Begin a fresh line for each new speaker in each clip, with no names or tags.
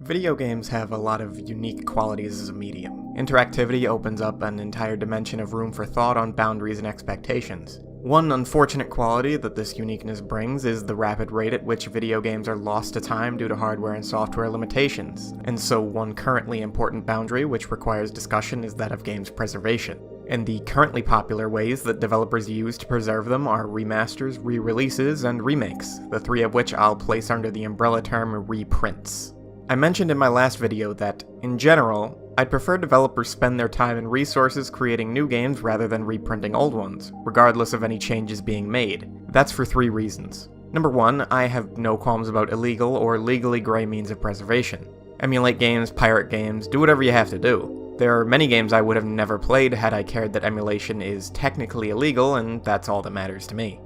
Video games have a lot of unique qualities as a medium. Interactivity opens up an entire dimension of room for thought on boundaries and expectations. One unfortunate quality that this uniqueness brings is the rapid rate at which video games are lost to time due to hardware and software limitations, and so one currently important boundary which requires discussion is that of games preservation. And the currently popular ways that developers use to preserve them are remasters, re-releases, and remakes, the three of which I'll place under the umbrella term reprints. I mentioned in my last video that, in general, I'd prefer developers spend their time and resources creating new games rather than reprinting old ones, regardless of any changes being made. That's for three reasons. Number one, I have no qualms about illegal or legally gray means of preservation. Emulate games, pirate games, do whatever you have to do. There are many games I would have never played had I cared that emulation is technically illegal, and that's all that matters to me.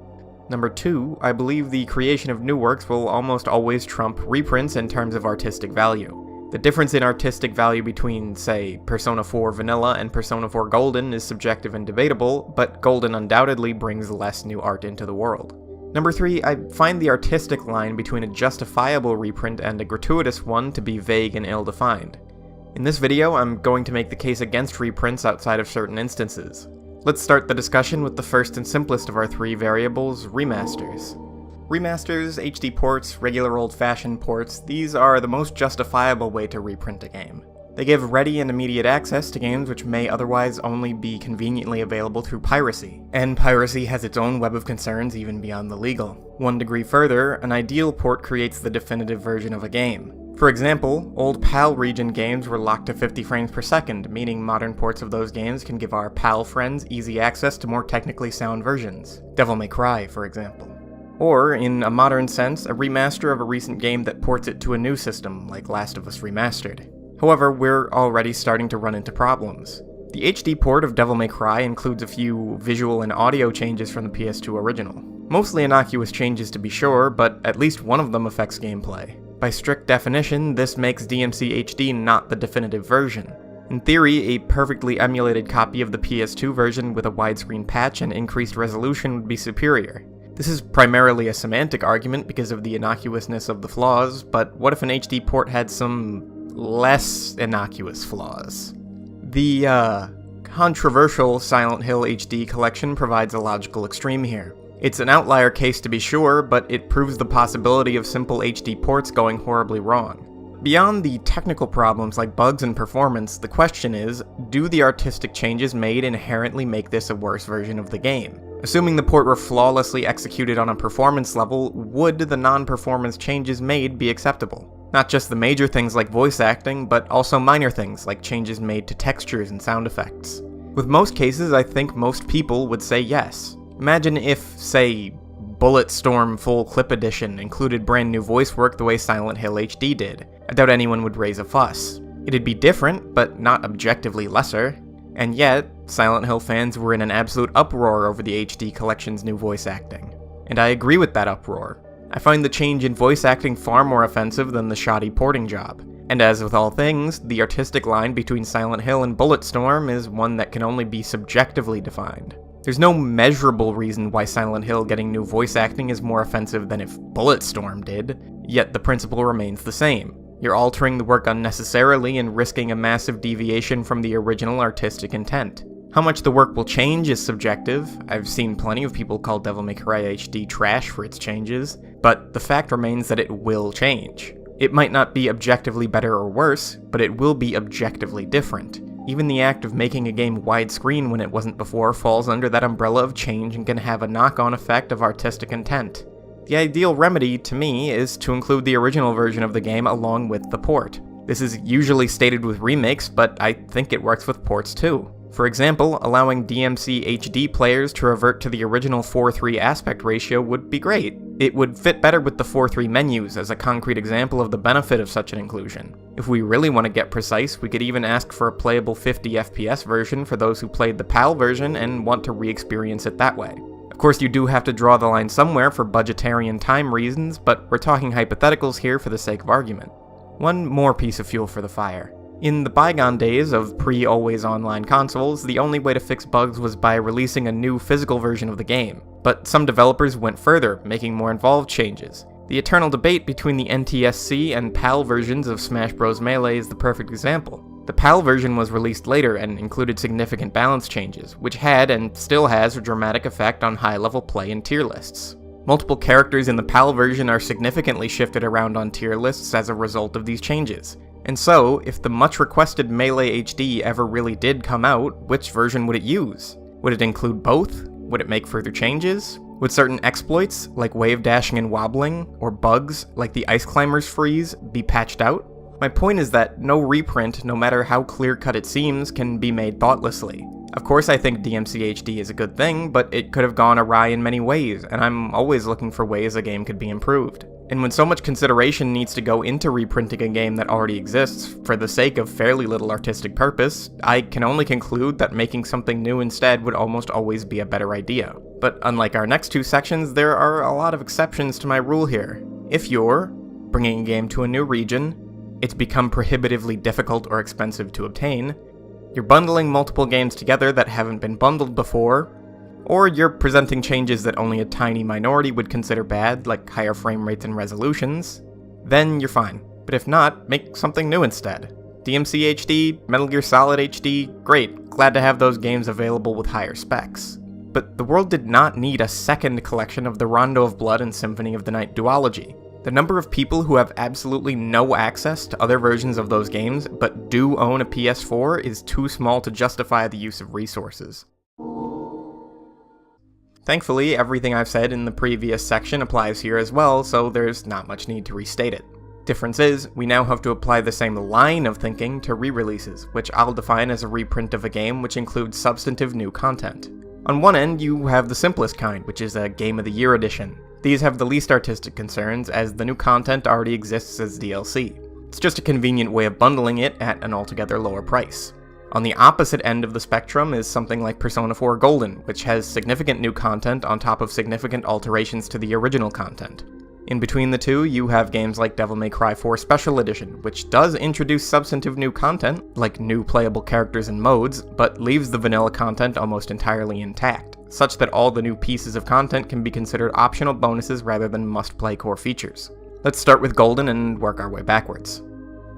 Number two, I believe the creation of new works will almost always trump reprints in terms of artistic value. The difference in artistic value between, say, Persona 4 Vanilla and Persona 4 Golden is subjective and debatable, but Golden undoubtedly brings less new art into the world. Number three, I find the artistic line between a justifiable reprint and a gratuitous one to be vague and ill-defined. In this video, I'm going to make the case against reprints outside of certain instances. Let's start the discussion with the first and simplest of our three variables, remasters. Remasters, HD ports, regular old-fashioned ports, these are the most justifiable way to reprint a game. They give ready and immediate access to games which may otherwise only be conveniently available through piracy, and piracy has its own web of concerns even beyond the legal. One degree further, an ideal port creates the definitive version of a game. For example, old PAL region games were locked to 50 frames per second, meaning modern ports of those games can give our PAL friends easy access to more technically sound versions. Devil May Cry, for example. Or, in a modern sense, a remaster of a recent game that ports it to a new system, like Last of Us Remastered. However, we're already starting to run into problems. The HD port of Devil May Cry includes a few visual and audio changes from the PS2 original. Mostly innocuous changes to be sure, but at least one of them affects gameplay. By strict definition, this makes DMC HD not the definitive version. In theory, a perfectly emulated copy of the PS2 version with a widescreen patch and increased resolution would be superior. This is primarily a semantic argument because of the innocuousness of the flaws, but what if an HD port had some less innocuous flaws? The, controversial Silent Hill HD collection provides a logical extreme here. It's an outlier case to be sure, but it proves the possibility of simple HD ports going horribly wrong. Beyond the technical problems like bugs and performance, the question is, do the artistic changes made inherently make this a worse version of the game? Assuming the port were flawlessly executed on a performance level, would the non-performance changes made be acceptable? Not just the major things like voice acting, but also minor things like changes made to textures and sound effects. With most cases, I think most people would say yes. Imagine if, say, Bulletstorm Full Clip Edition included brand new voice work the way Silent Hill HD did. I doubt anyone would raise a fuss. It'd be different, but not objectively lesser. And yet, Silent Hill fans were in an absolute uproar over the HD collection's new voice acting. And I agree with that uproar. I find the change in voice acting far more offensive than the shoddy porting job. And as with all things, the artistic line between Silent Hill and Bulletstorm is one that can only be subjectively defined. There's no measurable reason why Silent Hill getting new voice acting is more offensive than if Bulletstorm did, yet the principle remains the same. You're altering the work unnecessarily and risking a massive deviation from the original artistic intent. How much the work will change is subjective. I've seen plenty of people call Devil May Cry HD trash for its changes, but the fact remains that it will change. It might not be objectively better or worse, but it will be objectively different. Even the act of making a game widescreen when it wasn't before falls under that umbrella of change and can have a knock-on effect of artistic intent. The ideal remedy, to me, is to include the original version of the game along with the port. This is usually stated with remakes, but I think it works with ports too. For example, allowing DMC HD players to revert to the original 4:3 aspect ratio would be great. It would fit better with the 4:3 menus as a concrete example of the benefit of such an inclusion. If we really want to get precise, we could even ask for a playable 50 FPS version for those who played the PAL version and want to re-experience it that way. Of course, you do have to draw the line somewhere for budgetary and time reasons, but we're talking hypotheticals here for the sake of argument. One more piece of fuel for the fire. In the bygone days of pre-always online consoles, the only way to fix bugs was by releasing a new physical version of the game. But some developers went further, making more involved changes. The eternal debate between the NTSC and PAL versions of Smash Bros. Melee is the perfect example. The PAL version was released later and included significant balance changes, which had and still has a dramatic effect on high-level play and tier lists. Multiple characters in the PAL version are significantly shifted around on tier lists as a result of these changes. And so, if the much-requested Melee HD ever really did come out, which version would it use? Would it include both? Would it make further changes? Would certain exploits, like wave dashing and wobbling, or bugs, like the Ice Climber's freeze, be patched out? My point is that no reprint, no matter how clear-cut it seems, can be made thoughtlessly. Of course I think DMC HD is a good thing, but it could have gone awry in many ways, and I'm always looking for ways a game could be improved. And when so much consideration needs to go into reprinting a game that already exists, for the sake of fairly little artistic purpose, I can only conclude that making something new instead would almost always be a better idea. But unlike our next two sections, there are a lot of exceptions to my rule here. If you're bringing a game to a new region, it's become prohibitively difficult or expensive to obtain, you're bundling multiple games together that haven't been bundled before, or you're presenting changes that only a tiny minority would consider bad, like higher frame rates and resolutions, then you're fine. But if not, make something new instead. DMC HD, Metal Gear Solid HD, great, glad to have those games available with higher specs. But the world did not need a second collection of the Rondo of Blood and Symphony of the Night duology. The number of people who have absolutely no access to other versions of those games, but do own a PS4, is too small to justify the use of resources. Thankfully, everything I've said in the previous section applies here as well, so there's not much need to restate it. Difference is, we now have to apply the same line of thinking to re-releases, which I'll define as a reprint of a game which includes substantive new content. On one end, you have the simplest kind, which is a Game of the Year edition. These have the least artistic concerns, as the new content already exists as DLC. It's just a convenient way of bundling it at an altogether lower price. On the opposite end of the spectrum is something like Persona 4 Golden, which has significant new content on top of significant alterations to the original content. In between the two, you have games like Devil May Cry 4 Special Edition, which does introduce substantive new content, like new playable characters and modes, but leaves the vanilla content almost entirely intact, such that all the new pieces of content can be considered optional bonuses rather than must-play core features. Let's start with Golden and work our way backwards.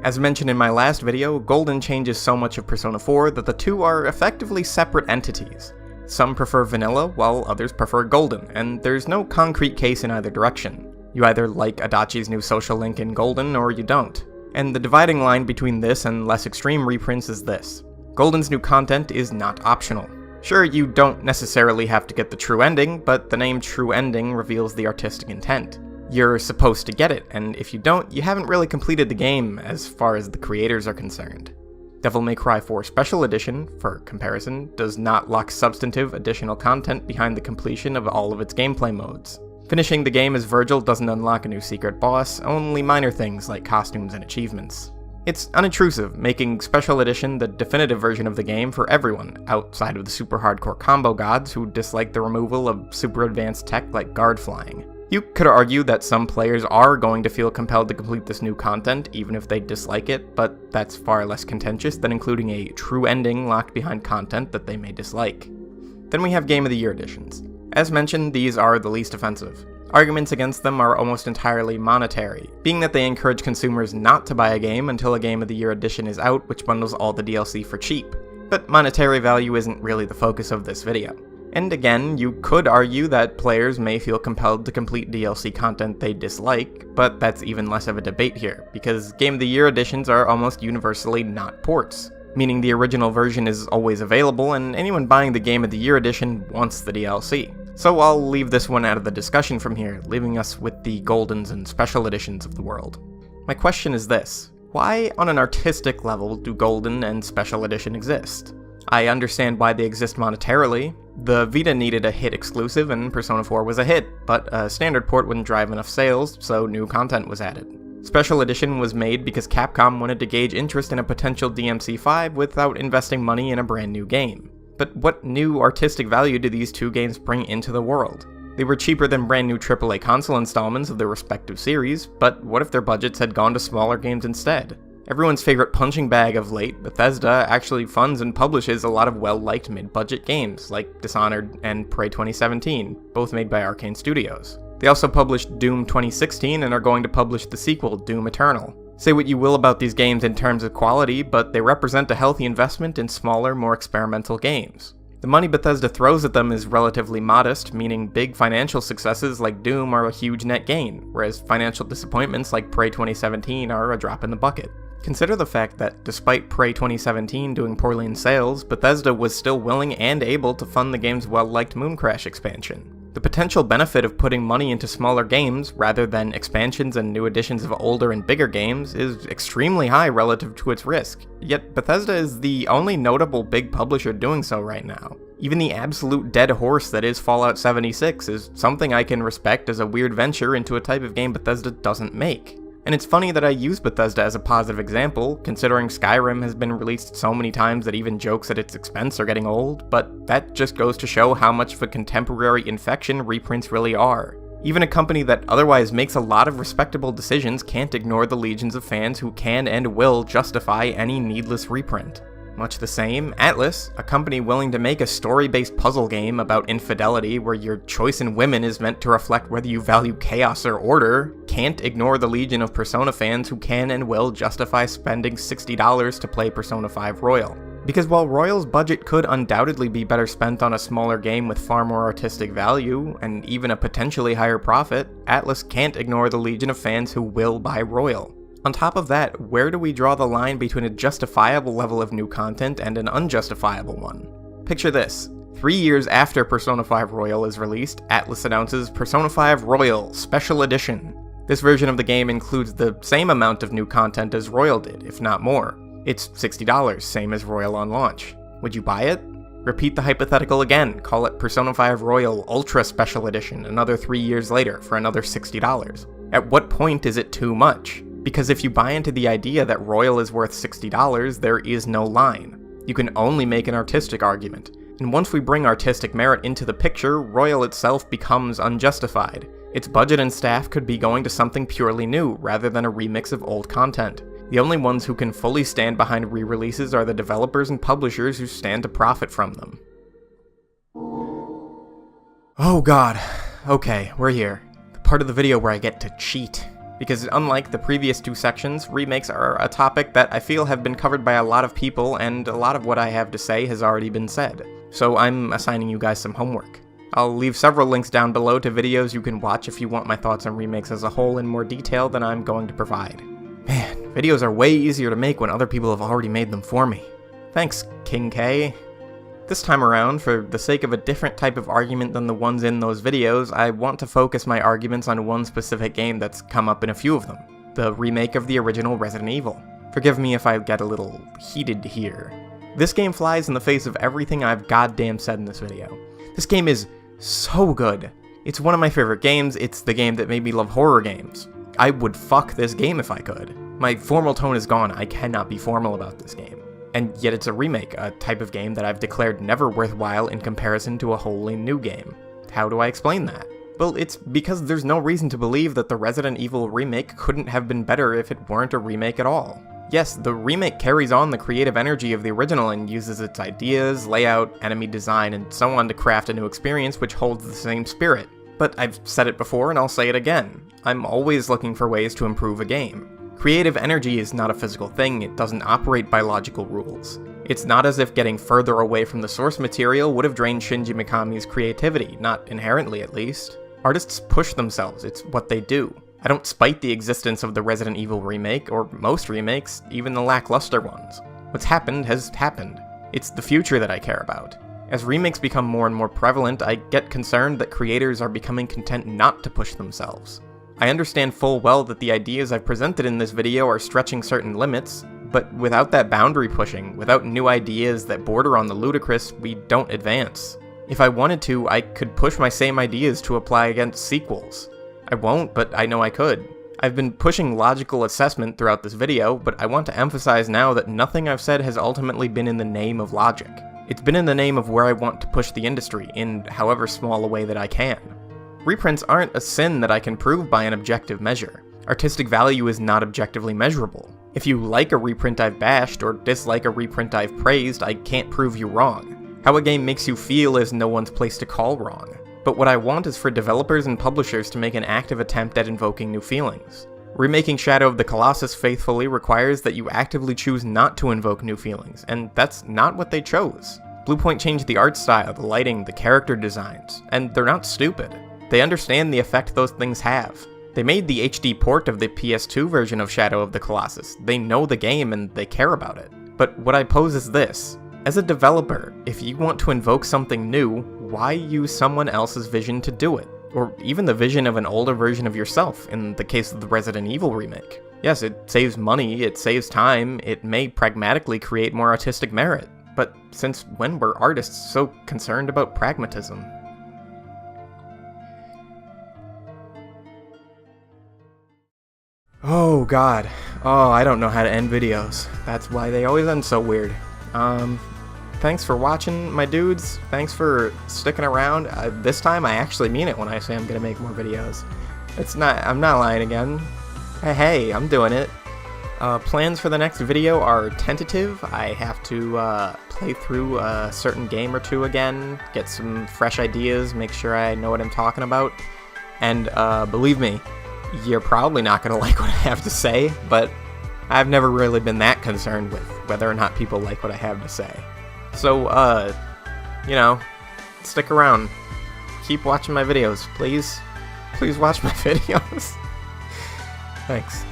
As mentioned in my last video, Golden changes so much of Persona 4 that the two are effectively separate entities. Some prefer vanilla, while others prefer Golden, and there's no concrete case in either direction. You either like Adachi's new social link in Golden, or you don't. And the dividing line between this and less extreme reprints is this. Golden's new content is not optional. Sure, you don't necessarily have to get the true ending, but the name True Ending reveals the artistic intent. You're supposed to get it, and if you don't, you haven't really completed the game as far as the creators are concerned. Devil May Cry 4 Special Edition, for comparison, does not lock substantive additional content behind the completion of all of its gameplay modes. Finishing the game as Virgil doesn't unlock a new secret boss, only minor things like costumes and achievements. It's unintrusive, making Special Edition the definitive version of the game for everyone, outside of the super hardcore combo gods who dislike the removal of super advanced tech like guard flying. You could argue that some players are going to feel compelled to complete this new content, even if they dislike it, but that's far less contentious than including a true ending locked behind content that they may dislike. Then we have Game of the Year editions. As mentioned, these are the least offensive. Arguments against them are almost entirely monetary, being that they encourage consumers not to buy a game until a Game of the Year edition is out, which bundles all the DLC for cheap. But monetary value isn't really the focus of this video. And again, you could argue that players may feel compelled to complete DLC content they dislike, but that's even less of a debate here, because Game of the Year editions are almost universally not ports, meaning the original version is always available and anyone buying the Game of the Year edition wants the DLC. So I'll leave this one out of the discussion from here, leaving us with the Goldens and Special Editions of the world. My question is this: why on an artistic level do Golden and Special Edition exist? I understand why they exist monetarily. The Vita needed a hit exclusive and Persona 4 was a hit, but a standard port wouldn't drive enough sales, so new content was added. Special Edition was made because Capcom wanted to gauge interest in a potential DMC5 without investing money in a brand new game. But what new artistic value do these two games bring into the world? They were cheaper than brand new AAA console installments of their respective series, but what if their budgets had gone to smaller games instead? Everyone's favorite punching bag of late, Bethesda, actually funds and publishes a lot of well-liked mid-budget games, like Dishonored and Prey 2017, both made by Arcane Studios. They also published Doom 2016 and are going to publish the sequel, Doom Eternal. Say what you will about these games in terms of quality, but they represent a healthy investment in smaller, more experimental games. The money Bethesda throws at them is relatively modest, meaning big financial successes like Doom are a huge net gain, whereas financial disappointments like Prey 2017 are a drop in the bucket. Consider the fact that, despite Prey 2017 doing poorly in sales, Bethesda was still willing and able to fund the game's well-liked Mooncrash expansion. The potential benefit of putting money into smaller games, rather than expansions and new editions of older and bigger games, is extremely high relative to its risk. Yet Bethesda is the only notable big publisher doing so right now. Even the absolute dead horse that is Fallout 76 is something I can respect as a weird venture into a type of game Bethesda doesn't make. And it's funny that I use Bethesda as a positive example, considering Skyrim has been released so many times that even jokes at its expense are getting old, but that just goes to show how much of a contemporary infection reprints really are. Even a company that otherwise makes a lot of respectable decisions can't ignore the legions of fans who can and will justify any needless reprint. Much the same, Atlas, a company willing to make a story-based puzzle game about infidelity where your choice in women is meant to reflect whether you value chaos or order, can't ignore the legion of Persona fans who can and will justify spending $60 to play Persona 5 Royal. Because while Royal's budget could undoubtedly be better spent on a smaller game with far more artistic value, and even a potentially higher profit, Atlas can't ignore the legion of fans who will buy Royal. On top of that, where do we draw the line between a justifiable level of new content and an unjustifiable one? Picture this. 3 years after Persona 5 Royal is released, Atlas announces Persona 5 Royal Special Edition. This version of the game includes the same amount of new content as Royal did, if not more. It's $60, same as Royal on launch. Would you buy it? Repeat the hypothetical again, call it Persona 5 Royal Ultra Special Edition another 3 years later for another $60. At what point is it too much? Because if you buy into the idea that Royal is worth $60, there is no line. You can only make an artistic argument. And once we bring artistic merit into the picture, Royal itself becomes unjustified. Its budget and staff could be going to something purely new, rather than a remix of old content. The only ones who can fully stand behind re-releases are the developers and publishers who stand to profit from them. Oh god. Okay, we're here. The part of the video where I get to cheat. Because unlike the previous two sections, remakes are a topic that I feel have been covered by a lot of people, and a lot of what I have to say has already been said. So I'm assigning you guys some homework. I'll leave several links down below to videos you can watch if you want my thoughts on remakes as a whole in more detail than I'm going to provide. Man, videos are way easier to make when other people have already made them for me. Thanks, King K. This time around, for the sake of a different type of argument than the ones in those videos, I want to focus my arguments on one specific game that's come up in a few of them. The remake of the original Resident Evil. Forgive me if I get a little heated here. This game flies in the face of everything I've goddamn said in this video. This game is so good. It's one of my favorite games, it's the game that made me love horror games. I would fuck this game if I could. My formal tone is gone, I cannot be formal about this game. And yet it's a remake, a type of game that I've declared never worthwhile in comparison to a wholly new game. How do I explain that? Well, it's because there's no reason to believe that the Resident Evil remake couldn't have been better if it weren't a remake at all. Yes, the remake carries on the creative energy of the original and uses its ideas, layout, enemy design, and so on to craft a new experience which holds the same spirit. But I've said it before and I'll say it again. I'm always looking for ways to improve a game. Creative energy is not a physical thing, it doesn't operate by logical rules. It's not as if getting further away from the source material would have drained Shinji Mikami's creativity, not inherently at least. Artists push themselves, it's what they do. I don't spite the existence of the Resident Evil remake, or most remakes, even the lackluster ones. What's happened has happened. It's the future that I care about. As remakes become more and more prevalent, I get concerned that creators are becoming content not to push themselves. I understand full well that the ideas I've presented in this video are stretching certain limits, but without that boundary pushing, without new ideas that border on the ludicrous, we don't advance. If I wanted to, I could push my same ideas to apply against sequels. I won't, but I know I could. I've been pushing logical assessment throughout this video, but I want to emphasize now that nothing I've said has ultimately been in the name of logic. It's been in the name of where I want to push the industry, in however small a way that I can. Reprints aren't a sin that I can prove by an objective measure. Artistic value is not objectively measurable. If you like a reprint I've bashed or dislike a reprint I've praised, I can't prove you wrong. How a game makes you feel is no one's place to call wrong. But what I want is for developers and publishers to make an active attempt at invoking new feelings. Remaking Shadow of the Colossus faithfully requires that you actively choose not to invoke new feelings, and that's not what they chose. Bluepoint changed the art style, the lighting, the character designs, and they're not stupid. They understand the effect those things have. They made the HD port of the PS2 version of Shadow of the Colossus. They know the game and they care about it. But what I pose is this. As a developer, if you want to invoke something new, why use someone else's vision to do it? Or even the vision of an older version of yourself, in the case of the Resident Evil remake. Yes, it saves money, it saves time, it may pragmatically create more artistic merit. But since when were artists so concerned about pragmatism? Oh god. Oh, I don't know how to end videos. That's why they always end so weird. Thanks for watching, my dudes. Thanks for sticking around. This time I actually mean it when I say I'm gonna make more videos. I'm not lying again. Hey, I'm doing it. Plans for the next video are tentative. I have to play through a certain game or two again, get some fresh ideas, make sure I know what I'm talking about. And believe me, you're probably not gonna like what I have to say, but I've never really been that concerned with whether or not people like what I have to say. So, you know, stick around. Keep watching my videos, please. Please watch my videos. Thanks.